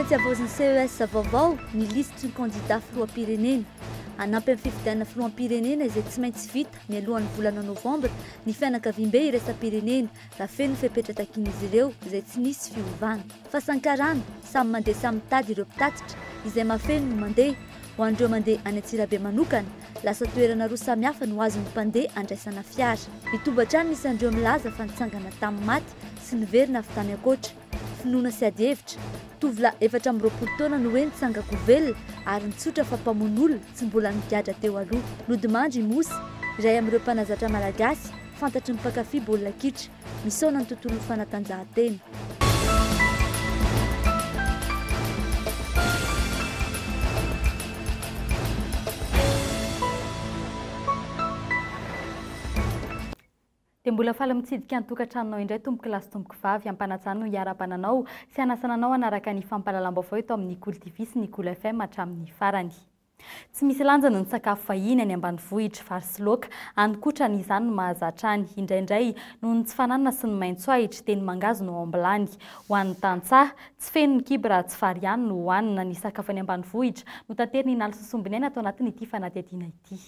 maintsy avozin'ny CES vaovao ny lisitry ny candidat filoham-pirenena. Hanampy amin'ny fifidianana filoham-pirenena izay tsy maintsy vita mialohan'ny volana novambra ny fianakaviam-be iraisam-pirenena raha feno ny fepetra takin'izy ireo izay tsy nisy fiovana. Fa sankarana samy mandeha samy mitady ireo mpitatitra izay mahafeno no mandeha. Ho an'ireo mandeha any Antsirabe manokana, lasa toerana roa samihafa no azon'ny mpandeha andraisana fiara. Mitobatrany nisy an'ireo milaza fa nitsangana tamin'ny maty sy niverina avy tany ankoatra. Finoana sy ady hevitra, tovolahy 420 taona no hoe nitsangako velona ary nitsotra fa mpamono olona tsy mbola nigadra teo aloha. Lodimandry Mosy, iray amin'ireo mpanazatra malagasy, fantatry ny mpankafy baolina kitra, misaona ny tontolo fanatanjahantena. Dia mbola faly mitsidika ny tokantranonao indray tomboky lasy tomboky vavy ampanatsahana no hiara-pananao sy hanasananao hanaraka ny fampahalalam-baovao eto amin'ny KOLO TV sy ny KOLO FM hatramin'ny farany. Tsy misy lanjana ny sakafo fahiny any ambanivohitra, vary sy laoka, ankotrana izany no mahazatra any. Indraindray noho ny tsy fananana sy ny maitso ahitra teny mangazo no ambilany. Ho an'ny tantsaha, tsy feno ny kibo raha tsy vary ihany no hohanina. Ny sakafo any ambanivohitra no tanteriny Nalo Sosombinena atao anatin'ity fanadihadiana ity.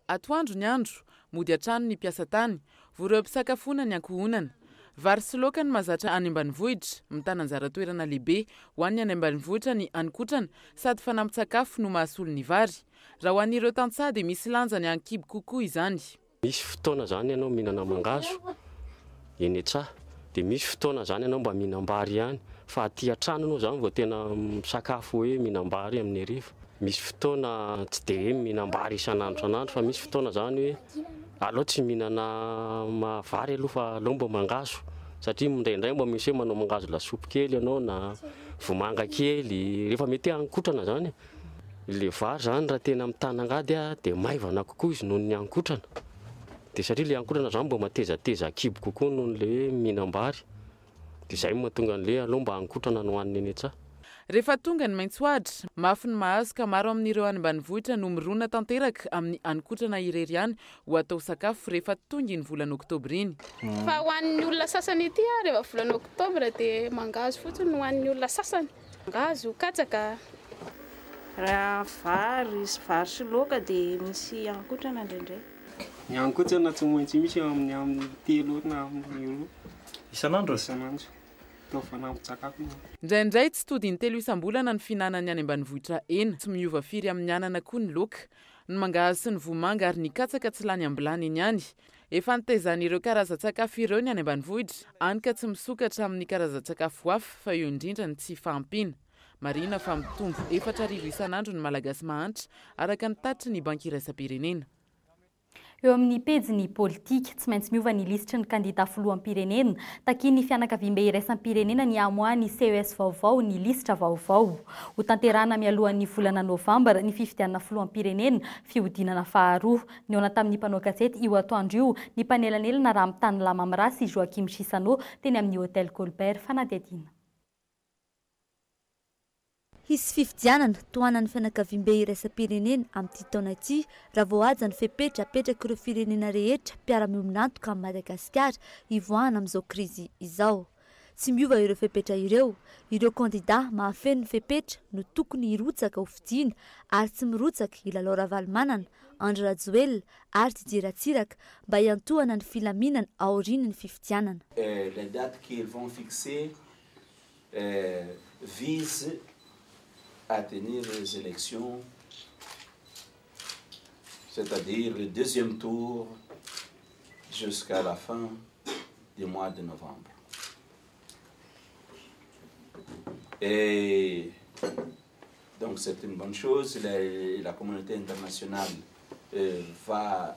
Atoandro ny andro, mody hatrano ny mpiasa tany, voreo mpisakafoana ny ankohonana. Vary sy laoka ny mahazatra any ambanivohitra, mitana anjara toerana lehibe ho an'ny any ambanivohitra ny ankotrana sady fanampin-tsakafo no mahasolo ny vary. Raha ho an'ireo tantsaha dia misy lanjany ankibo kokoa izany. Misy fotoana zany ianao mihinana mangazo eny an-tsaha, dia misy fotoana zany ianao mba mihinam-bary ihany, fa aty an-trano anao zany vao tena sakafo hoe mihinam-bary amin'ny hariva. Misy fotoana tsy dia hoe mihinam-bary isan'andro, fa misy fotoana zany hoe aleo tsy mihinana vary aloha fa aleo mba mangazo, satria indraindray mba misy hoe manao mangazo lasopy kely ianao na vomanga kely, rehefa mety ankotrana zany. Le vary zany raha tena mitana angady dia maivana kokoa izy noho ny ankotrana. Dia satria le ankotrana zany mba matezateza kibo kokoa noho le mihinam-bary. Dia izay mahatonga an'le aleo mba ankotrana no hoaniny eny an-tsaha. Rehefa tonga ny maitsoahitra, mafy ny mahazo ka maro amin'ireo any ambanivohitra no mirona tanteraka amin'ny ankotrana irery ihany ho atao sakafo rehefa tonga ny volana oktobra iny. Fa ho an'ny olona sasany ity rehefa volana oktobra dia mangazo fotsiny ho an'ny olona sasany. Mangazo, katsaka. Raha vary sy laoka dia misy ankotrana indraindray. Ny ankotrana tsy maintsy misy amin'ny telo na amin'ny roa isan'andro. Indraindray tsy tody ny telo isam-bolana ny fihinanany any ambanivohitra ena, tsy miova firy amin'ny anana koa ny laoka, ny mangahazo sy ny vomanga ary ny katsaka tsy lany ambilany eny any. Efa nitezan'ireo karazan-tsakafo ireo ny any ambanivohitra, any ka tsy misokatra amin'ny karazan-tsakafo hafa fa eo indrindra ny tsy fahampiana. Marina fa mitombo 4,000 isan'andro ny malagasy mahantra araka ny tatitry ny banky iraisam-pirenena. Eo amin'ny pejy politika, tsy maintsy miova ny lisitry ny candidat filoham-pirenena, takiany fianakaviam-be iraisam-pirenena ny amoa ny CES vaovao ny lisitra vaovao. Ho tanterahana mialohan'ny volana novambra ny fifidianana filoham-pirenena fihodinana faharoa. Ny ona tamin'ny mpanao gazety io atoandro io ny mpanelanelana raha mitany lama mirasy Joakim Sisano teny amin'ny hôtel Colbert fanadihadiana. Hisy fifidianana tohanan'ny fianakaviam-be iraisam-pirenena amin'ity taona ity raha vao aja ny fepetra apetraka ireo firenena rehetra mpiara-miominantoka amin'ny Madagasikara hivoahana amin'izao krizy izao. Tsy miova ireo fepetra ireo candidat mahafeno ny fepetra no tokony hirotsaka ho fidiana ary tsy mirotsaka Ilalao Ravalomanana, Andry Rajoelina ary Didier Ratsiraka mba hiantohana ny filaminana aorian'ny fifidianana. Les dates qu'ils vont fixer visent à tenir les élections, c'est-à-dire le deuxième tour jusqu'à la fin du mois de novembre. Et donc c'est une bonne chose. La communauté internationale va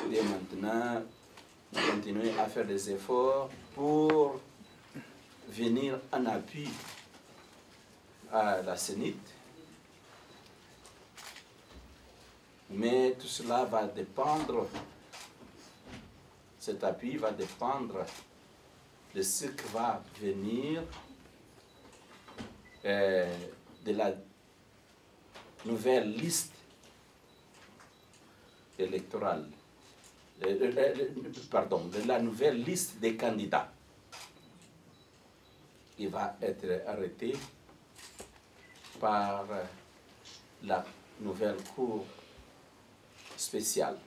dès maintenant continuer à faire des efforts pour venir en appui à la CENIT, mais tout cela va dépendre, cet appui va dépendre de ce qui va venir de la nouvelle liste électorale, de la nouvelle liste des candidats. Il va être arrêté par la nouvelle cour spéciale.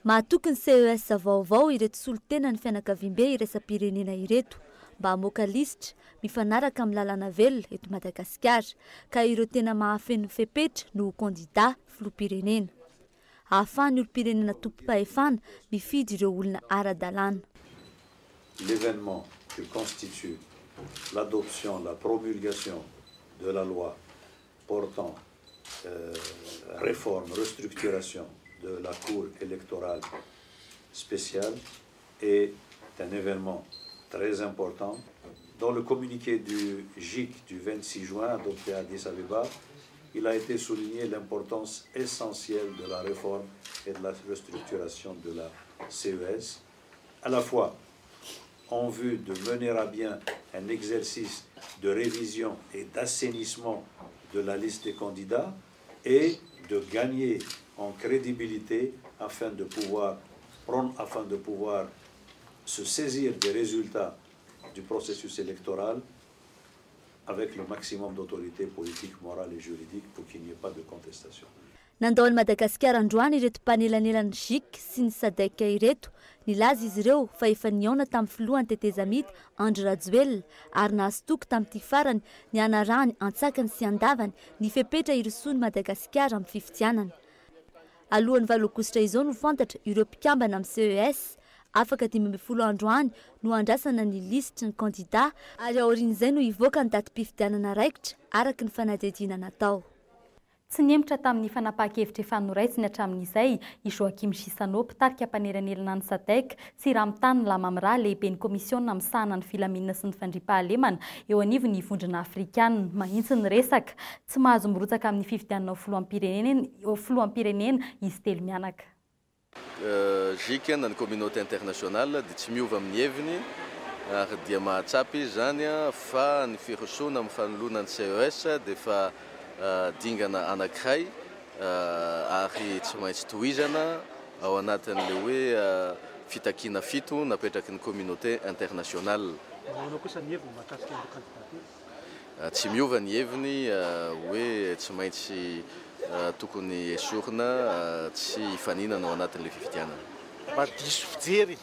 Mahatoky ny CES vaovao ireto solotena ny fianakaviam-be iraisam-pirenena ireto mba hamoaka lisitra mifanaraka amin'ny lalàna velona eto Madagasikara ka ireo tena mahafeno fepetra no kandida filoham-pirenena. Ahafahan'ny olo-pirenena tompo-pahefana mifidy ireo olona ara-dalàna. L'événement que constitue l'adoption, la promulgation de la loi portant réforme, restructuration de la Cour électorale spéciale est un événement très important. Dans le communiqué du GIC du 26 juin adopté à Addis Abeba, il a été souligné l'importance essentielle de la réforme et de la restructuration de la CES, à la fois en vue de mener à bien un exercice de révision et d'assainissement de la liste des candidats et de gagner en crédibilité afin de pouvoir se saisir des résultats du processus électoral avec le maximum d'autorité politique, morale et juridique pour qu'il n'y ait pas de contestation. Nandaony Madagasikara androany ireto mpanelanelany GIC sy ny SADC ireto, nilaza izy ireo fa efa niaona tamin'ny filohan'ny tetezamita Andry Rajoelina ary nahazo toky tamin'ity farany ny anarahany antsakany sy andavany ny fepetra irosoan'ny Madagasikara amin'ny fifidianana. Alohan'ny 7 aogositra izao no fantatra ireo mpikambana amin'ny CES afaka 12 androany no andrasana ny lisitra ny kandida ary aorian'izay no ivoaka ny datim-pifidianana raikitra araka ny fanadihadiana natao. Tsy niemitra tamin'ny fanapahan-kevitra efa noraisiny hatramin'izay i Joakim Chisanao mpitarika mpaneranelana ny SADC sy Ramitany Lamamra lehiben'ny komisiona misahana ny filaminana sy ny fandriam-pahalemana eo anivony ny vondrona afrikanina mahitsy ny resaka tsy mahazo mirotsaka amin'ny fifidianana filoham-pirenena izy telo mianaka. GIC na ny communauté internationale dia tsy miova amin'ny heviny ary dia mahatsapa izy zany fa ny firosoana amin'ny fanoloana ny CES dia fa dingana anankiray ary tsy maintsy tohizana ao anatin'le hoe fitakiana fito napetraky ny communauté internationale. Tsy miova ny heviny hoe tsy maintsy tokony esorina tsy hifaninana ao anatin'le fifidianana. Mba diso fijery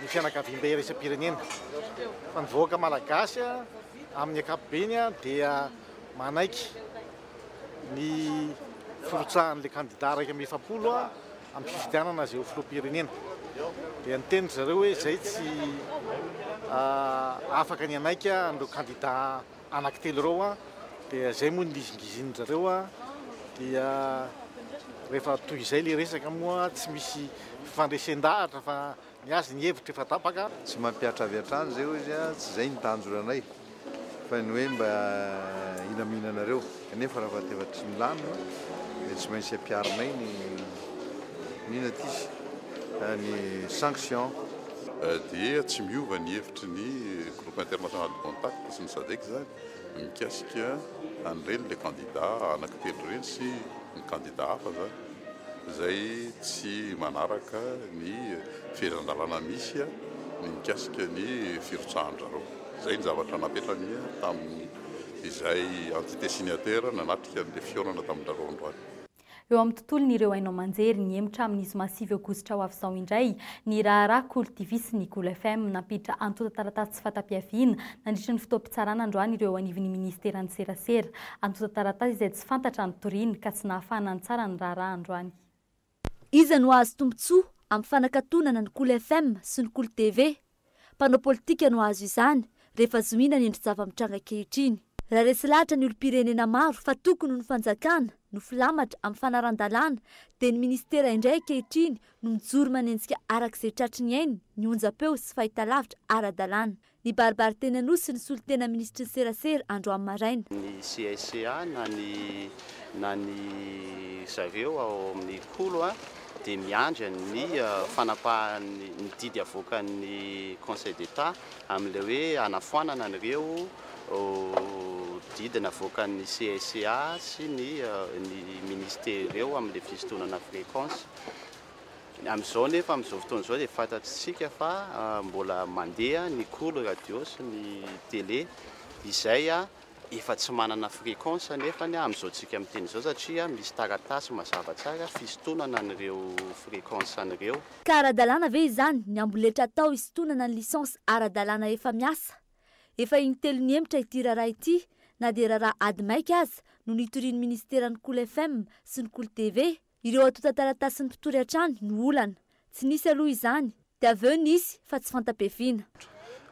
ny fianakaviam-be iraisam-pirenena fa ny vahoaka malagasy amin'ny ankapobeny dia manaiky ny firotsahan'le kandida raika amby 7 amin'ny fifidianana izay ho filoham-pirenena. Dia niteny zareo hoe izay tsy afaka ny anaiky an'ireo kandida anankitelo ireo dia izay moa nilizingiziny zareo dia rehefa toy izay le resaka moa tsy misy fifandresen-dahatra fa ny azy ny hevitra efa tapaka. Tsy mampiatra avy hatrany zay izy tsy izay ny tanjoranay fa ny hoe mba ilaminanareo kanefa raha vateva tsy milano dia tsy maintsy ampiarinay ny inatisy ny sanction. Dia tsy miova ny hevitry ny groupe international de contact sy ny SADC zany mikasika an'ireny le candidat anankitelo ireny sy ny candidat hafa zany izay tsy manaraka ny fehezan-dalàna misy ny mikasika ny firotsahan-jareo. Izay ny zavatra napetrany tamin'izay entité signataire nanatrika an'le fiorana tamin-jareo androany. Eo amin'ny tontolon'ireo hainao manjery niemitra amin'izy masivy aogositra ho avy izao indray ny raharaha KOLO TV sy ny KOLO FM nampiditra antota taratasy tsy fatam-piaviana nandritra ny fotoam-pitsarana androany ireo anivon'ny ministeran'ny serasera antota taratasy izay tsy fantatra ny toriny ka tsy nahafahana ny tsara ny raharaha androany. Iza no azo tombotsoa amin'ny fanakatonana ny KOLO FM sy ny KOLO TV. Mpanao politika no azo izany rehefa zohina ny endry zava-mitranga ankehitriny. Raha resy lahatra ny olo-pirenena maro fa tokony ny fanjakana no filamatra amin'ny fanaran-dalàna dia ny ministera indray ankehitriny no mijoro manenjika arak'izay tratry ny ainy ny onjam-peo sy fahitalavitra ara-dalàna. Ny baribary tena nosy ny solotena ministry ny serasera androany maraina. Ny CSA na ny zareo ao amin'ny KOLO dia miandry ny fanapahany ny didy avoakan'ny Conseil d'État amin'ilay hoe anafoanana an'ireo didina avoakan'ny CSA sy ny ministère ireo amin'ilay fisintonana fréquence. Amin'izao nefa amin'izao fotoana izao dia fantatsika fa mbola mandeha ny KOLO radio sy ny télé izay efa tsy manana fréquence nefa ny amin'izao tsika amin'ny teny izao satria misy taratasy mazava tsara fisintonana an'ireo fréquence an'ireo. Ka ara-dalàna ve izany ny amboletra atao isintonana ny lisansy ara-dalàna efa miasa? Efa intelo ny hemitra ity raharaha ity na dia raharaha ady maika azy no nitorian'ny ministeran'ny KOLO FM sy ny KOLO TV. Ireo atota taratasy ny mpitory hatrany no olana. Tsy nisy aloha izany, dia avy eo nisy fa tsy fantapefiana.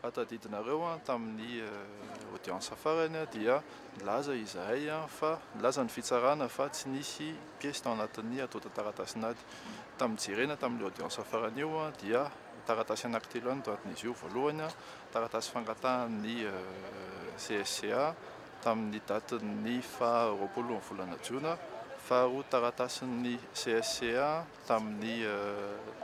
Atadidinareo tamin'ny audience farany dia nilaza izahay fa nilaza ny fitsarana fa tsy nisy pièce tao anatin'ny atota taratasynady. Tamin'ny jerena tamin'ny audience farany io dia taratasy anankitelo any doatin'izy io voalohany taratasy fangatahan'ny CSCA tamin'ny datin'ny faha-roapolo ny volana Jiona, faharoa taratasin'ny CSCA tamin'ny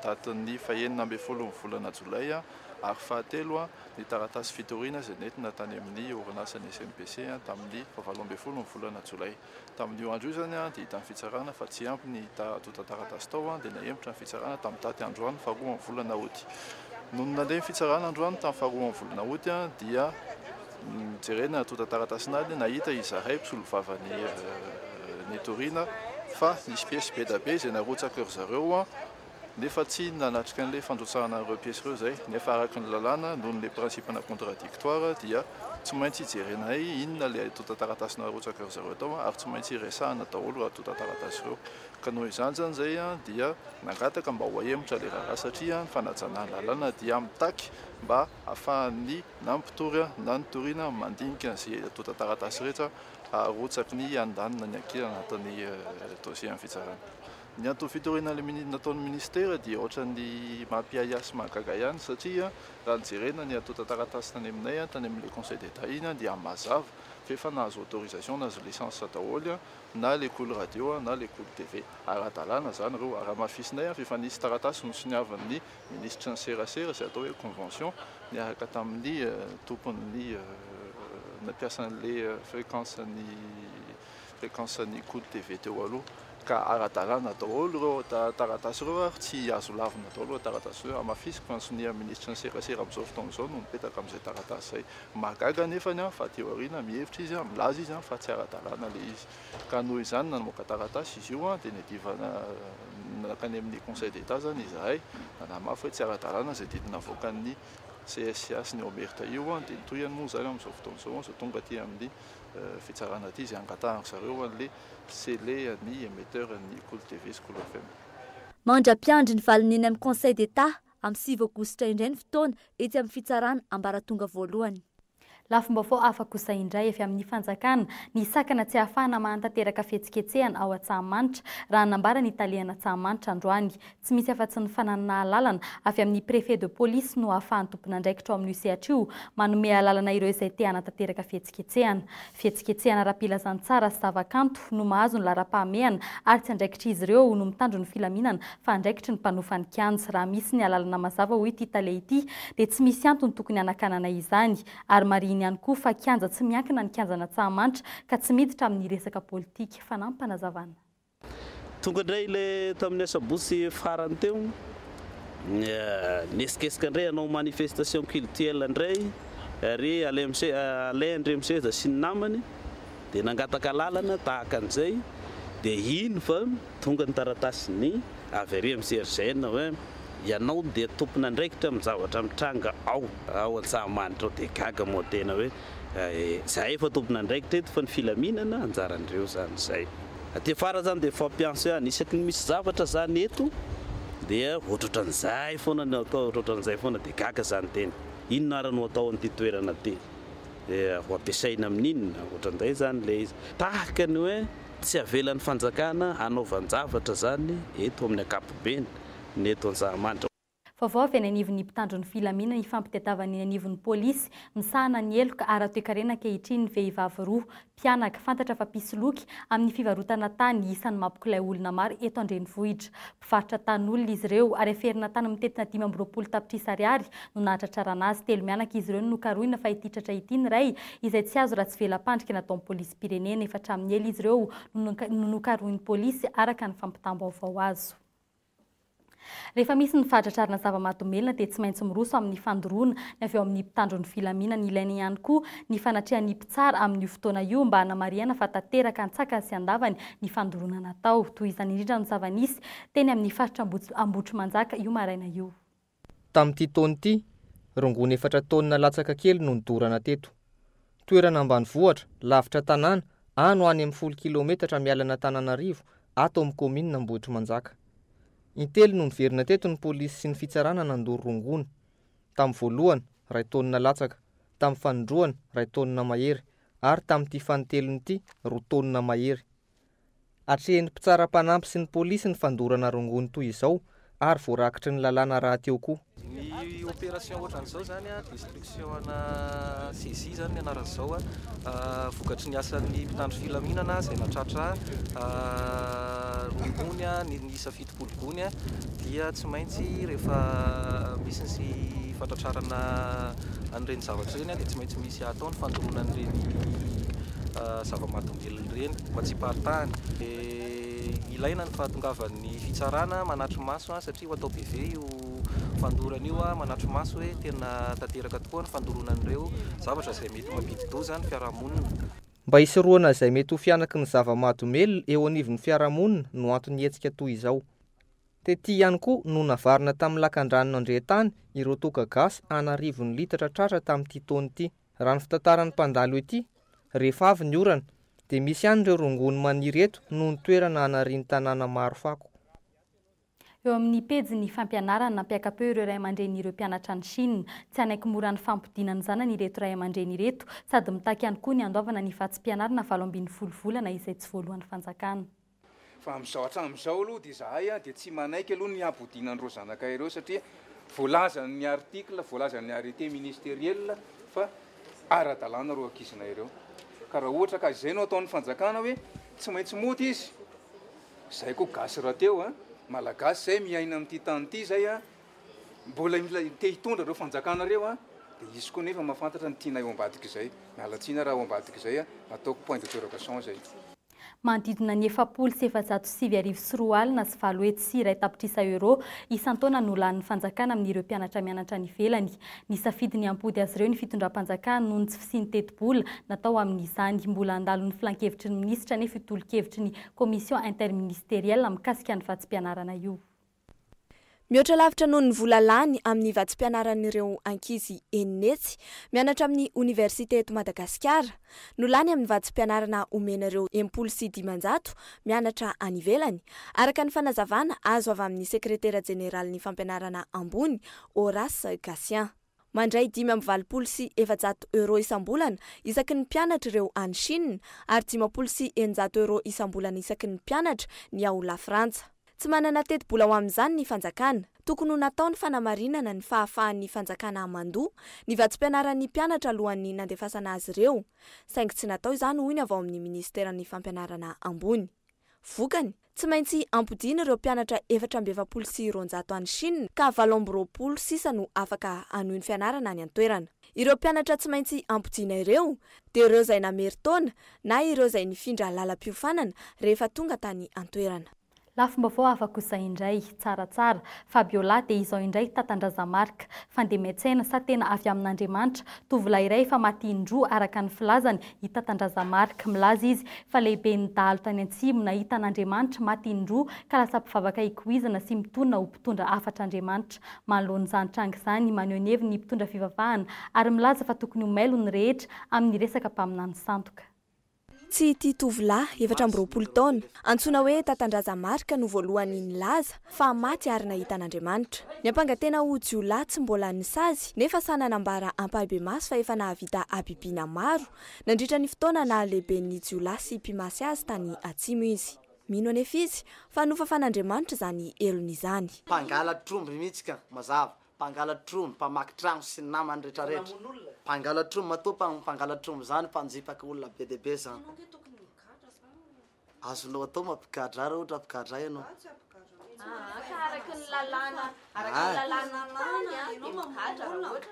datin'ny faha-enina ambin'ny folo ny volana Jolay, ary fahatelo ny taratasy fitoriana izay nentina tany amin'ny orinasany SMPC tamin'ny faha-valo ambin'ny folo ny volana Jolay. Tamin'io andro io zany dia hita ny fitsarana fa tsy ampy ny atota taratasy tao dia nahemitra ny fitsarana tamin'ny daty androany faharoa ny volana Août. Noho nandeha ny fitsarana androany tamin'ny faharoa ny volana Août dia jerena atota taratasynady nahita izahay mpisolovavany nitoriana fa nisy pièce be da be izay narotsaka zareo nefa tsy nanatrika an'ilay fandrotsahana ireo pièce ireo zay, nefa araka ny lalàna noho ny principena contradictoire dia tsy maintsy jerenay inona le atota taratasy narotsaka zareo tao ary tsy maintsy resahana daholo atota taratasy ireo. Ka noho izany zany zay dia nangataka mba ho ahemitra le raha satria ny fanajanana lalàna dia mitaky mba ahafahan'ny na mpitory na nitoriana mandinika izay atota taratasy rehetra arotsaky ny andanina ny ankila anatin'ny dossier ny fitsarana. Ny antony fitoriana nataon'ny ministera dia ohatran'ny mampiayasy mahagaga ihany satria raha nijerena ny atota taratasy tany aminay tany amin'ilay conseil d'état iny dia mazava fa efa nahazo autorisation nahazo licence daholo na le KOLO radio na le KOLO TV. Ara-dalàna zany ireo raha mafisinay fa efa nisy taratasy no siniavan'ny ministre ny serasera izay atao hoe convention niaraka tamin'ny tompon'ny nampiasan'ilay fréquence-ny KOLO TV teo aloha. Ka ara-dalàna daholo ireo taratasy ireo ary tsy azo lavina daholo ireo taratasy ireo amafisika fa ny ministre ny serasera amin'izao fotoana izao no mipetaka amin'izay taratasy zay. Mahagaga nefany fa teo aoriana mihevitra izy milaza izy fa tsy ara-dalàna le izy. Ka noho izany namoaka taratasy izy io dia nidivana nakany amin'ny conseil d'état zany izahay namafy hoe tsy ara-dalàna izay didina avoakan'ny CSCA sy ny Omerta io dia nitoyany moa zany amin'izao fotoana izao izay tonga aty amin'ny fitsarana aty izay angatahana zareo an'le scellé ny émetteur ny KOLO TV sy KOLO FM. Mandra-piandry ny valiny amin'ny conseil d'état amin'ny 6 aogositra indray ny fotoana ety amin'ny fitsarana ambaratonga voalohany. Lafim-baovao afaka kosa indray avy amin'ny fanjakana ny sakana tsy ahafahana mahantanteraka fihetsiketsehana ao Antsahamanitra raha nambara ny italiana Antsahamanitra androany. Tsy misy afa-tsy ny fananana lalana avy amin'ny préfet de police no ahafahany tompon'andraikitra ao amin'ny sehatra io manome lalana ireo izay te hanatanteraka fihetsiketsehana. Fihetsiketsehana ara-pilazany tsara sy zavakanto no mahazo ny lara-pahamehana ary tsy andraikitra izy ireo no mitandro ny filaminana fa andraikitra ny mpanofany kianja. Raha misy ny alalana mazava ho ity Italia ity dia tsy misy antony tokony hanakanana izany ary mariny ihany koa fa kianja tsy miankina ny kianjana Antsahamanitra ka tsy miditra amin'ny resaka politika fa nampanazavana. Tonga indray ilay tamin'ny asabotsy farany teo niesikesika indray anao manifestation culturelle indray ary Alain Andremseza sy ny namany dia nangataka lalana tahaka an'izay dia ino fa tonga ny taratasy ny avy ary amin'ny CRGN hoe ianao dia tompon'andraikitra amin'ny zavatra mitranga ao Antsahamanitra ao dia gaga moa tena hoe zahay efa tompon'andraikitra eto fa ny filaminana anjaran'ireo zany izay. Aty afara zany dia fampianso anisaky ny misy zavatra zany eto dia ohatrohatran'izay foana no atao ohatrohatran'izay foana dia gaga zany tena. Inona ary no atao an'ity toerana ty ho ampiasaina amin'inona ohatran'izay zany le izy. Tahaka ny hoe tsy avelan'ny fanjakana anaovan-javatra zany eto amin'ny ankapobeny neto Antsahamanitra. Vaovao avy any anivon'ny mpitandro ny filaminana ny fampitadiavany anivon'ny polisy misahana ny eloka ara-toekarena ankehitriny ny vehivavy roa mpianaka fantatra fa pisoloky amin'ny fivarotana tany isan'ny mampikilay olona maro eto Andrenivohitra. Mpivarotra tan'olona izy ireo ary aferina tany mitetina 520 tapitrisa ariary no nahatratrarana azy. Telo mianaka izy ireo no nokarohina fa ity tratra ity ny ray izay tsy azo raha tsy velam-pandrika nataon'ny polisy pirenena efa hatramin'ny ela izy ireo no nokarohin'ny polisy araka ny fampitam-baovao azo. Rehefa misy ny fahatratrarana zava-matomelona dia tsy maintsy miroso amin'ny fandoroana ny avy eo amin'ny mpitandron'ny filaminana ilaina ihany koa ny fanatrehan'ny mpitsara amin'ny fotoana io mba hanamariana fa tanteraka an-tsaka sy andavany ny fandoroana natao toy izany indrindra no zava-nisy teny amin'ny faritra Ambotry Manjaka io maraina io. Tamin'ity taona ity, rongony 4 taona latsaka kely no nidorana teto. Toerana ambanivohitra, lavitra tanàna, any ho any amin'ny 10 kilometatra mialana Antananarivo ato amin'ny komina Ambotry Manjaka. Intelo no niverina teto ny polisy sy ny fitsarana nandoro rongony. Tamin'ny voalohany, 2 taona latsaka, tamin'ny fanindroany, 2 taona mahery, ary tamin'ity fanitelony ity, 2 taona mahery. Atrehan'ny mpitsara mpanampy sy ny polisy ny fandorana rongony toy izao, ary voarakitry ny lalàna raha teo koa. Ny opération ohatran'izao zany destruction ana saisie zany anaran'izao vokatry ny asan'ny mpitandro filaminana izay natratra rongony ny isa 7 gony dia tsy maintsy rehefa misy ny fantatrarana an'ireny zavatra ireny dia tsy maintsy misy atao ny fandoroana an'ireny zava-matomelona ireny mba tsy hiparitaany. Ilaina ny fahatongavan'ny fitsarana manatry maso satria ho atao beve io fandorana io manatry maso hoe tena tanteraka tokoa ny fandoroana an'ireo zavatra izay mety mampidi-doza ny fiarahamonina. Mba hisoroana izay mety ho fianaky ny zava-matomelona eo anivon'ny fiarahamonina no antony hetsika toy izao. Tety ihany koa no navarina tamin'ny lakan-drano Andretany ireo toka gasy anarivon'ny litatra tratra tamin'ity taona ity. Raha ny fitantaran'ny mpandalo ety, rehefa avy ny orana dia misy ihany ireo rongony maniry eto no ny toerana anarian'ny tanàna maro fako. Eo amin'ny pejy ny fampianarana nampiakapeo ireo ray aman-dreny ireo mpianatra ny Chine, tsy anaiky mora ny fampidinany zanany ireto ray aman-dreny ireto, sady mitaky ihany koa ny andoavana ny fahatsim-pianarana 7 volana izay tsy voalohan'ny fanjakana. Fa amin'izao hatramin'izao aloha dia zahay dia tsy manaiky aloha ny hampodinan'ireo zanaka ireo satria voalazan'ny article, voalazan'ny arrêté ministériel fa ara-dalàna reo ankizina ireo. Ka raha ohatra ka izay no ataon'ny fanjakana hoe tsy maintsy moty izy. Izay koa gasy raha teo malagasy zay miaina amin'ity tany ity zay mbola te hitondra ireo fanjakana ireo dia izy koa nefa mahafantatra ny tiana eo ambadika izay. Mialatsina raha eo ambadika izay ataoko point d'interrogation zay. Manodidina ny 707 sy 4 alina sy 7 hetsy sy 1 tapitrisa euro isan-taona no lan'ny fanjakana amin'ireo mpianatra mianatra ny ivelany. Ny safidiny ampody azy ireo ny fitondram-panjakana noho ny tsy fisiany teti-bola natao amin'izany. Mbola andalon'ny filan-kevitry ny minisitra nefa itolo-kevitry ny commission interministérielle mikasika ny vatsim-pianarana io. Mihoatra lavitra noho ny vola lany amin'ny vatsim-pianaran'ireo ankizy eninetsy mianatra amin'ny Université eto Madagasikara no lany amin'ny vatsim-pianarana omenareo 700 mianatra any ivelany araka ny fanazavana azo avy amin'ny sekretera jeneraly fampianarana ambony Horace Gassien. Mandray 520 euro isam-bolana isaky ny mpianatra ireo any Chine ary 500 euro isam-bolana isaky ny mpianatra ny ao La Frantsa. Tsy manana teti-bola ho amin'izany ny fanjakana, tokony ho nataony fanamarinana ny fahafahan'ny fanjakana mandoa ny vatsim-pianaran'ny mpianatra alohan'ny nandefasana azy ireo, saingy tsy natao izany hoy ny avy ao amin'ny ministeran'ny fampianarana ambony. Vokany, tsy maintsy ampodiana ireo mpianatra 420 any Chine ka 820 sisa no afaka anohy ny fianarana any an-toerana. Ireo mpianatra tsy maintsy ampodiana ireo dia ireo izay nameritaona na ireo izay nifindra lalam-piofanana rehefa tonga tany an-toerana. Lafim-baovao afaka izay indray tsaratsara Fabiola dia izao indray tatandrazamarika fandeha miantsena sa tena avy amin'Andriamanitra tovolahy iray efa maty indroa araka ny filazany tatandrazamarika. Milaza izy fa lehibe ny dalo tany Antsimo nahita an'Andriamanitra maty indroa ka lasa mpivavaka hikoizana sy mitondra ho mpitondra afatra Andriamanitra. Manoloana izany tranga izany maneho ny heviny mpitondra fivavahana ary milaza fa tokony ho mailo ny rehetra amin'ny resaka mpaminany sandoka. Tsy ity tovolahy 420 taona antsoina hoe tatandrazamarika no voalohany nilaza fa maty ary nahita an'Andriamanitra. Ny ampangatena ho jiolahy tsy mbola nisazy nefa sananambara ampahibe maso fa efa nahavita abibiana maro nandritra ny fotoana na lehiben'ny jiolahy sy mpimasy azy tany Atsimo izy. Mino anefa izy fa nofafan'Andriamanitra izany elony izany. Mpangala tromby mihitsy mazava. Mpangala tromby, mpamaky trano sy ny namany rehetrarehetra. Mpangala tromby matoa mpangala tromby zany mpanjipaka olona be dehibe zany. Azonao atao mampigadra raha ohatra mpigadra ianao. Araky ny lalàna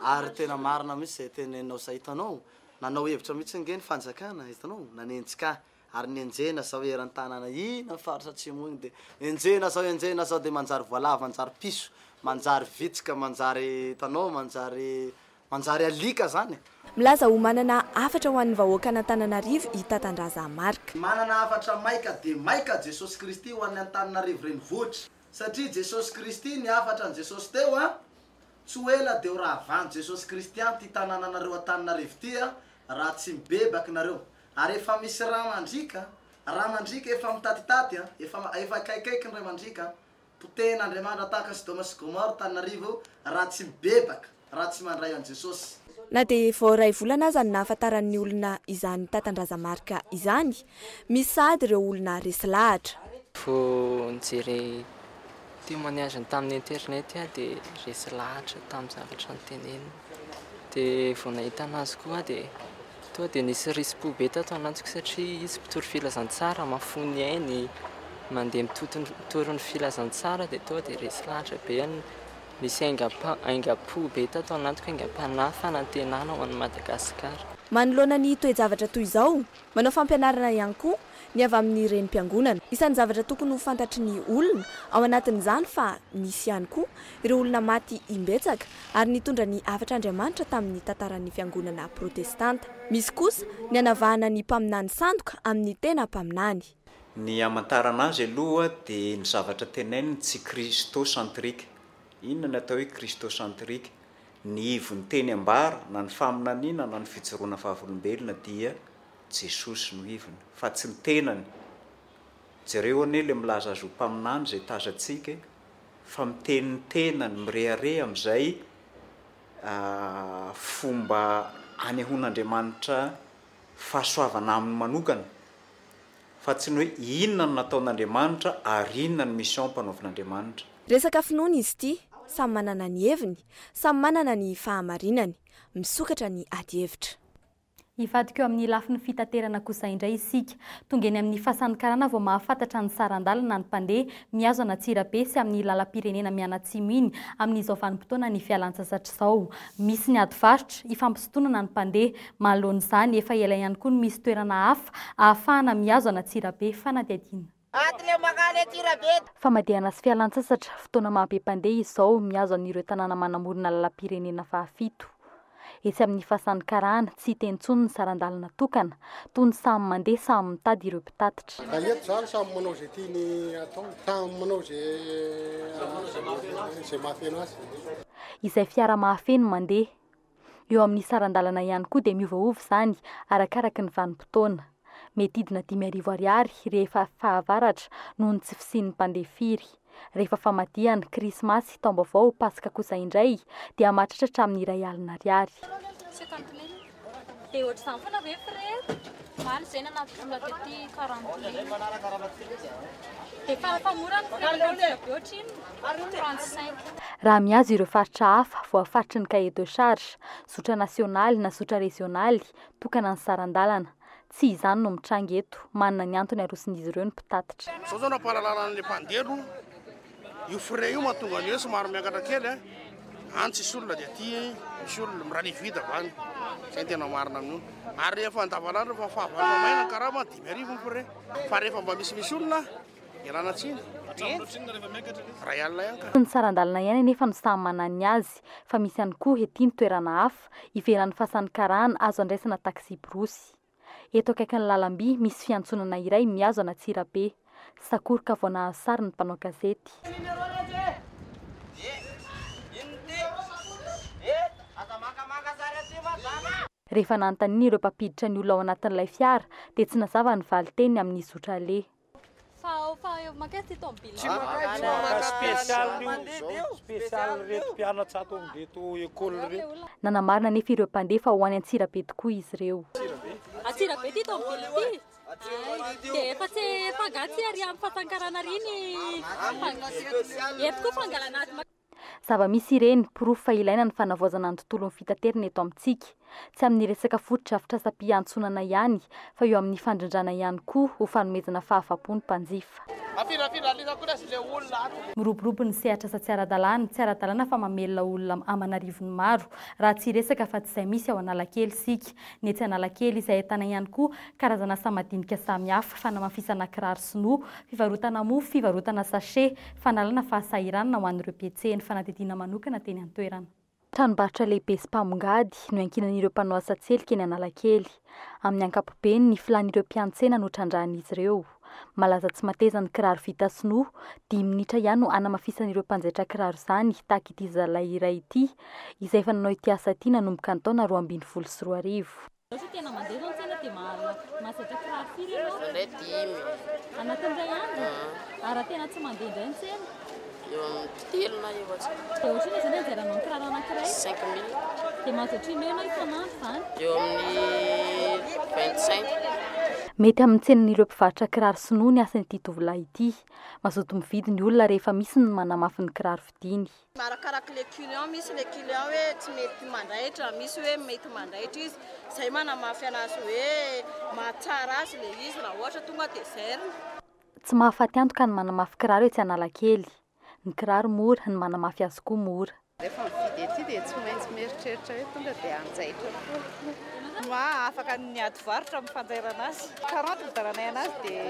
ary tena marina mihitsy izay teneninao izay hitanao. Nanao hevitra mihitsy nge ny fanjakana hitanao nanenjika ary ny enjena zao eran-tanana ina faritra atsimo igny de enjena zao de manjary voalava manjary piso manjary vitsika manjary tanao manjary alika zany. Milaza ho manana afatra ho an'ny vahoaka n'Antananarivo i Tatandraza Marika. Manana afatra maika de maika Jesosy Kristy ho an'ny Antananarivo renivohitra satria Jesosy Kristy ny afatra ny Jesosy teo tsy ho ela de ho raha vandy Jesosy Kristy ty tanànanareo Antananarivo ty raha tsy mibebaka nareo ary efa misy raha mandrika efa mitatitaty efa akaikaiky ny ray mandrika potehina Andriamanitra tahaka Sodoma sy Gomora Antananarivo raha tsy mibebaka raha tsy mandray an Jesosy. Na de vao ray volana aza ny nahafantaran'ny olona izany Tatandraza Marika izany, misy sady ireo olona resy lahatra. Vao nijery témoignage tamin'ny internet de resy lahatra tamin'ny zavatra noteneniny. De vao nahita anazy koa de toa de nisy risy be tato anatiko satria izy mpitoro filazantsara mafony ainy mandeha mitoro filazantsara de toa de resy lahatra be any. Misy aingam-po be tato anatiko aingam-panahy fanantenana ho an'ny Madagasikara. Manoloana ny toe-javatra toy izao, manao fampianarana ihany koa ny avy amin'ny renim-piangonana. Isan'ny zavatra tokony ho fantatry ny olona ao anatin'izany fa misy ihany koa ireo olona maty imbetsaka ary nitondra ny afatr'Andriamanitra tamin'ny tantaran'ny fiangonana protestanta. Misy kosa ny anavahana ny mpaminany sandoka amin'ny tena mpaminany. Ny amantarana azy aloha dia ny zavatra tenainy tsy kristocentrika. Inona ny atao hoe kristocentrika? Ny ivony teny ambara na ny faminaniana na ny fijoroana fahavolombelona dia Jesosy no ivony fa tsy ny tenany. Jereo anie le milaza azy ho mpaminany zay tazantsika fa miteny ny tenany mirehare amin'izay fomba anehon'Andriamanitra fahasoavana amin'ny manokana fa tsy ny hoe inona no nataon'Andriamanitra ary inona ny mission mpanaovin'Andriamanitra. Resaka finoana izy ity, samy manana ny heviny, samy manana ny fahamarinany, misokatra ny ady hevitra. Hivadika eo amin'ny lafiny fitaterana kosa indray isika. Tonga eny amin'ny fasan'ny-karana vao mahafantatra ny sarandalana ny mpandeha miazo anatsirabe sy amin'ny lalam-pirenena mianatsimo iny amin'izao vanim-potoana ny fialan-tsasatra izao. Misy ny ady varotra ifampisontonana ny mpandeha manoloan'izany efa ela ihany koa ny misy toerana hafa ahafahana miazo anatsirabe fanadihadiana. Famadihana sy fialan-tsasatra fotoana mahabe mpandeha izao miazo anireo tanàna manamorona lalam-pirenena fahafito. Etsy amin'ny fasan'ny-karana tsy hita intsony ny sarandalana tokana toy ny samy mandeha samy mitady ireo mpitatitra. Eto zany samy manao izay tiany atao, samy manao izay mahafeno azy. Izay fiara mahafeno mandeha. Eo amin'ny sarandalana ihany koa dia miovaova izany arakaraka ny vanim-potoana. Mety hidina 5,000 ariary rehefa fahavaratra noho ny tsy fisian'ny mpandeha firy. Rehefa famadihana krismasy taom-baovao pasika kosa indray dia mahatratra hatramin'ny 1,000 ariary. Raha miazo ireo faritra hafa voafaritry ny cahier de charge, zotra nasionaly na zotra regionaly tokana ny sarandalana. Tsy izany no mitranga eto, manana ny antony arosin'izy ireo ny mpitatitra. Zao zao nampahalalan'ny mpandeha io frais io mahatonga an'io somary miakatra kely any tsisy olona dia ty misy olona mirany vita vany zay tena marina amin'io ary rehefa andavanandro fa fahavarana maina karama 10,000 ny frais fa rehefa mba misy olona ialana tsiny ray alina ihany ka. Ny sarandalana ihany nefa no samy manana ny azy fa misy ihany koa ety ny toerana hafa ivelan'ny fasan'ny-karana azo andraisana taxi brosy. Eto akaikin'ny lalam-by misy fiantsonana iray miazo anatsirabe. Sakoroka vao nahazo sary ny mpanao gazety. Rehefa nanontaniana ireo mpampiditra ny olona ao anatin'ilay fiara dia tsy nazava ny valiteny amin'ny zotra le. Nanamarina nefa ireo mpandeha fa ho any Antsirabe tokoa izy ireo. Antsirabe ty tômobily ty dia efa tsy fangatsy ary amin'ny fasankarana riny eto koa fangalana azy. Zava-misy ireny pirofo fa ilaina ny fanavaozana ny tontolon'ny fitaterana eto amintsika. tsy amin'ny resaka foto-drafitra sampiantsonana ihany fa eo amin'ny fandrindrana ihany koa ho fanomezana fahafapony mpanjifa. Miroborobo ny sehatra sa tsy ara-dalàna fa mamelona olona amanarivony maro raha tsy resaka fa tsy izay misy ao Analakely sika. Ny etsy Analakely izay ahitana ihany koa karazana samadinika samihafa, fanamafisana kiraro sinoa, fivarotana mofo, fivarotana sachet, fanalana fahasahiranana ho an'ireo mpietseny, fanatetiana manokana teny an-toerana. Tranombarotra lehibe sy mpamongady no iankinan'ireo mpanao asa tselika eny Analakely. Amin'ny ankapobeny ny filan'ireo mpiantsena no trandrahan'izy ireo. Malaza tsy mateza ny kiraro vita sinoa, 10 minitra ihany no anamafisan'ireo mpanjaitra kiraro izany tahaka ity zalahy iray ity, izay efa nanao ity asa ity nanomboka ny taona 2024. Tena mandeha zao tsena dia mahazaitra kiraro firy ianao? Anatin'izay andro? Raha tena tsy mandeha indray ny tsena? Eo amin'ny telona eo atsy. Dia ohatrany izany anjaranao ny kiraro anankiray? 5 000. Dia mahazotra ino ianao isan'andro izany? Eo amin'ny 25. Mety amin'ny tsenan'ireo mpivarotra kiraro sinoa ny asan'ity tovolahy ity. Mazoto mividy ny olona rehefa misy ny manamafy ny kiraro vidiny. Arakaraka le client, misy le client hoe tsy mety mandraitra, misy hoe mety mandraitra izy. Izay manamafy anazy hoe mahatsara azy le izy raha ohatra tonga dia zeriny. Tsy mahafaty antoka ny manamafy kiraro etsy Analakely. Ny kiraro mora, ny manamafy azy koa mora. Rehefa mividy ety dia tsy maintsy mieritreritra hoe tonga dia anjaitra foana. Afaka ny ady varotra mifanjairana azy. 40 daranay anazy dia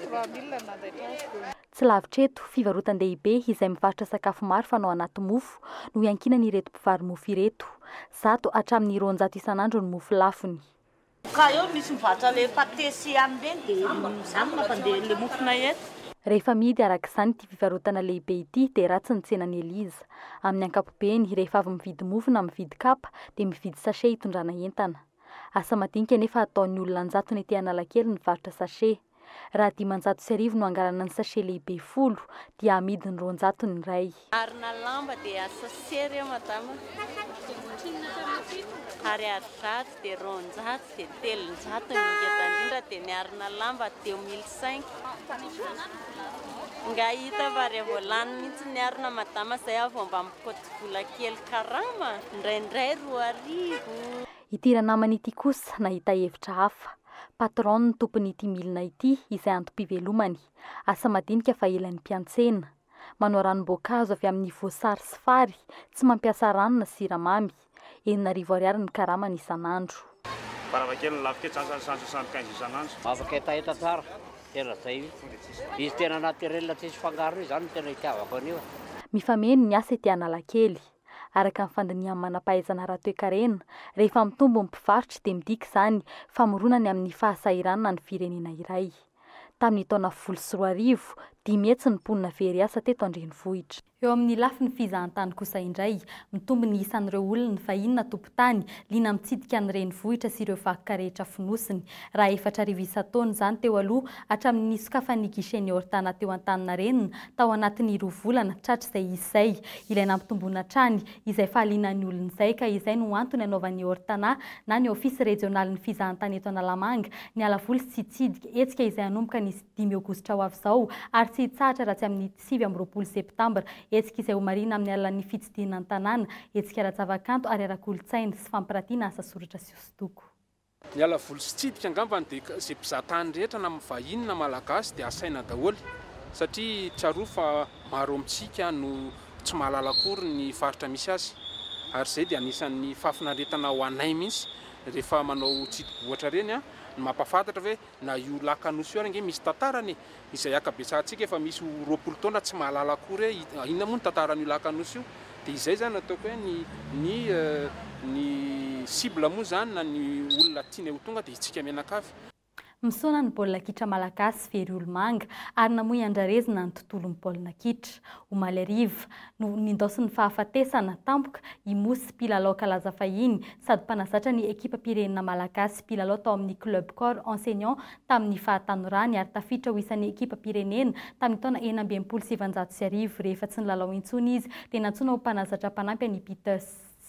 3 000 nanjaitra azy. Tsy lavitra eto, fivarotan-dehibe izay mivarotra sakafo maro fanao anaty mofo no iankinan'ireto mpivary mofo ireto. 100 hatramin'ny 200 isan'andro ny mofo lafony. Ka eo misy mivarotra le paté sy anireny dia izany mampandeha le mofona eto. Rehefa midy araka izany ity fivarotana lehibe ity dia ratsy ny tsenan'ny Eliza. Amin'ny ankapobeny rehefa avy mividy mofo na mividy kapa dia mividy sachet hitondrana entana. Asa madinika nefa ataon'ny olona 100 ny ety Analakely ny mivarotra sachet. Raha 550 no angarana ny sachet lehibe 10 dia amidiny 200 ny iray. Arina lamba dia asa sery madama. Ary arizato dia 200 dia 300 ngedandrindra dia ny arina lamba dia 1500. Nga hita fa rehefa volany mihitsy ny arina madama izay avy mba mikoty vola kely karama indraindray 2,000. Ity ranamany ity kosa nahita hevitra hafa. Patron ny tompon'ity milina ity izay antom-pivelomany. Asa madinika fa ilan'ny mpiantsena. Manao ranom-boankazo avy amin'ny voasary sy fary, tsy mampiasa rano na siramamy. 9,000 ariary ny karamany isan'andro. Varavakely lafika 175 isan'andro. Afaka hetaheta tsara. Tena zay izy tena naturel tsisy fangaro izany tena itiavako anio. Mifameno ny asa ety Analakely. Araka ny fandinihan'ny manam-pahaizana ara-toe-karena, rehefa mitombo ny mpivarotra dia midika izany famoronany amin'ny fahasahiranana ny firenena iray. Tamin'ny taona 2024, 10 hetsy ny mponina very asa teto an-drenivohitra. Eo amin'ny lafiny fizahantany kosa indray, mitombo ny isan'ireo olona fahiny na tompon-tany liana mitsidika ny renivohitra sy ireo vakoka rehetra fonosiny. Raha 4,000 isan-taona izany teo aloha hatramin'ny sokafan'ny guichet-ny Hortana teo Antananarenina tao anatin'ny 2 volana tratra izay izay. Ilaina ampitomboana trany izay fahalianan'ny olona izay ka izay no antony anaovan'ny Hortana na ny ofisy regionalin'ny fizahantany eto Analamanga ny alavoly sy tsidika etsika izay hanomboka ny 5 aogositra ho avy izao ary tsy hitsahatra raha tsy amin'ny 7 septambra. Etsika izay ho marina amin'ny alalan'ny fitsidihana tanàna, etsika ara-javakanto ary ara-kolontsaina sy fampiratiana asa soratra sy hosodoko. Ny alavoly sy tsidika angambany dia izay mpizahatany rehetra na vahiny na malagasy dia asaina daholo satria tsaroa fa maro amintsika no tsy mahalala akory ny faritra misy azy. Ary izay dia anisan'ny fafinaretana ho anay mihitsy rehefa manao tsidikohatra reny ny mampafantatra hoe na io lakanosy io ary misy tantarany izay akabetsahantsika efa misy 20 taona tsy mahalala akory hoe inona moa ny tantaran'io lakanosy io dia izay zany ataoko hoe ny cible moa zany na ny olona tiany ho tonga dia itsika menakavy. Misaona ny baolina kitra malagasy very olomanga ary namoy andrarezina ny tontolon'ny baolina kitra. Omaly ariva no nindaosiny fahafatesana tampoka imosy mpilalao kalaza fahiny sady mpanazatra ny ekipa pirenena malagasy mpilalao tao amin'ny club corps enseignant tamin'ny fahatanorany ary tafiditra ho isan'ny ekipa pirenena tamin'ny taona 1970 rehefa tsy nilalao intsony izy dia nantsoina ho mpanazatra mpanampy any Peter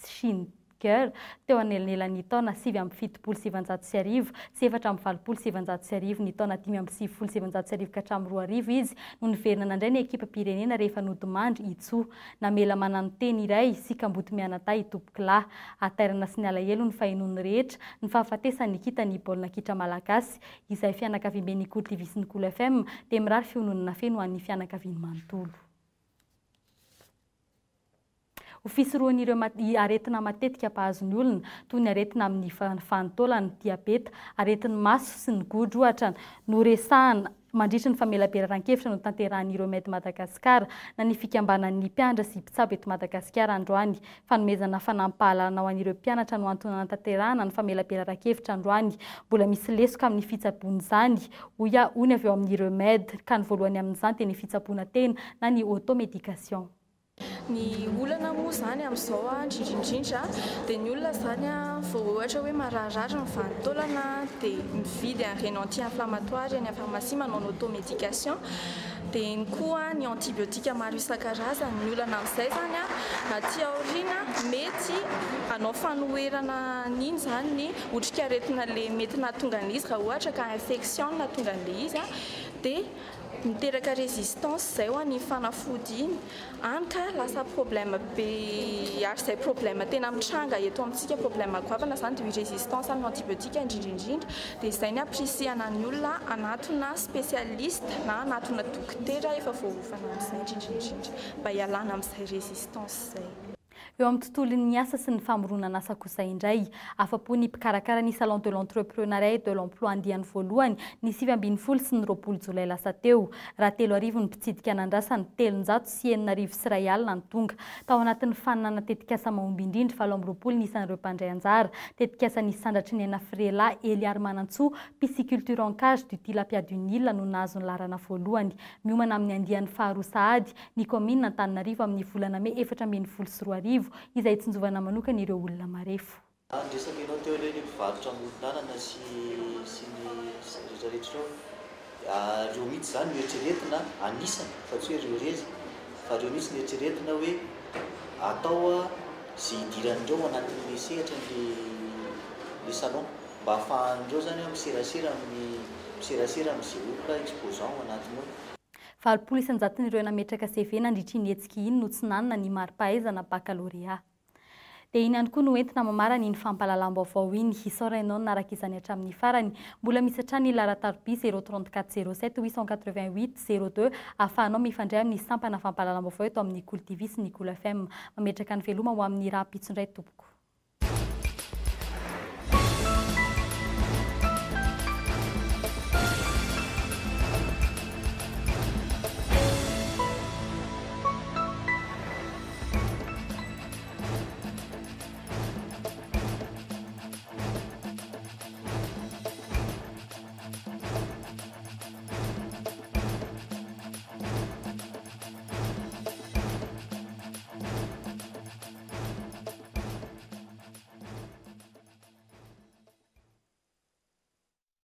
Shin acteurs teo anelanelan'ny taona 7.750 sy 4.750 ny taona 5.750 ka hatramin'ny 2 izy no niverina nandray ny ekipa pirenena rehefa nodimandry itsoa namela manano teny iray sikamboty mianatay topoky lahy atairana sy ny alahelo ny fahenon'ny rehetra ny fahafatesany nikita ny baolina kitra malagasy izay fianakavian'ny KOLO sy ny KOLO FM dia mirary fiononana feno an'ny fianakaviany manontolo. Ho fisoroan'ireo aretina matetika mpahazon'ny olona toy ny aretina amin'ny fanotolana, diabeta, aretin'ny maso sy ny godro ohatra no resahana mandritra ny famelaberan-kevitra no tanterahan'ireo mety Madagasikara na ny fikambanan'ny mpianatra sy mpitsabo eto Madagasikara androany. Fanomezana fanampahalana ho an'ireo mpianatra no antony tanterahana ny famelaberan-kevitra androany. Mbola misy lesoka amin'ny fitsaboana izany hoy avy eo amin'ireo med ka ny voalohany amin'izany teny fitsaboana tena na ny automédication. Ny olana moa zany amin'izao indrindrindrindra dia ny olona zany vao ohatra hoe mararirary ny vanitolana dia mividy ireny anti-inflammatoire any amin'ny pharmacie manao ny automédication dia ny koa ny antibiotika maro isan-karazany ny olana amin'izay zany aty aoriana mety anao fanoherana n'iny zany ny otrikaretina le mety nahatonga an'izy raha ohatra ka infection nahatonga an'le izy dia miteraka résistance zay ho an'ny fanafody iny any ka lasa problème be ary zay problème tena mitranga eto amintsika problème goavana zany dia résistance amin'ny antibiotika indrindrindrindra dia izay ny appréciana ny olona anatona spécialiste na anatona dokotera efa voaofana amin'izay indrindrindrindra mba hialana amin'izay résistance zay. Eo amin'ny tontolon'ny asa sy ny famoronana asa kosa indray afa-po ny mpikarakara ny salon de l'entrepreneuriat de l'emploi andiany voalohany ny 7 sy ny 9 jolay lasa teo raha 3 arivo ny mpitsidika nandrasany 391 sy ray alina ny tonga tao anatin'ny fanana tetikasa mahomby indrindra 7 nisan'ireo mpandray anjara tetikasa nisy sandatry ny ana Frela Eliar Manantsoa pisciculture en cage du tilapia du Nil no nahazo ny larana voalohany miomana amin'ny andiany faharoa sahady ny commune Antananarivo amin'ny volana May 2024 izay tsinjovana manokana ireo olona marefo. Andresaka ianao teo ilay mpivarotra amoron-dalana sy ny rehetrarehetra reo mihitsy zany mieritreretina anisany fa tsy hoe reo rezy fa reo mihitsy mieritreretina hoe atao zay idiran'ireo anatin'le sehatra le salon mba ahafahan'ireo zany miserasera amin'izay olona exposant anatiny ao. 700 ireo nametraka CV nandritra ny hetsika iny no tsy nanana ny mari-pahaizana baccalauréat. Dia iny ihany koa no entina mamarana iny fampahalalam-baovao iny hisaorainao naraka izany hatramin'ny farany mbola misy hatrany laratarby 034 07 888 02 ahafahanao mifandray amin'ny sampana fampahalalam-baovao eto amin'ny KOLO sy ny KOLO FM mametraka ny veloma ho amin'ny raha pitso indray tompoko.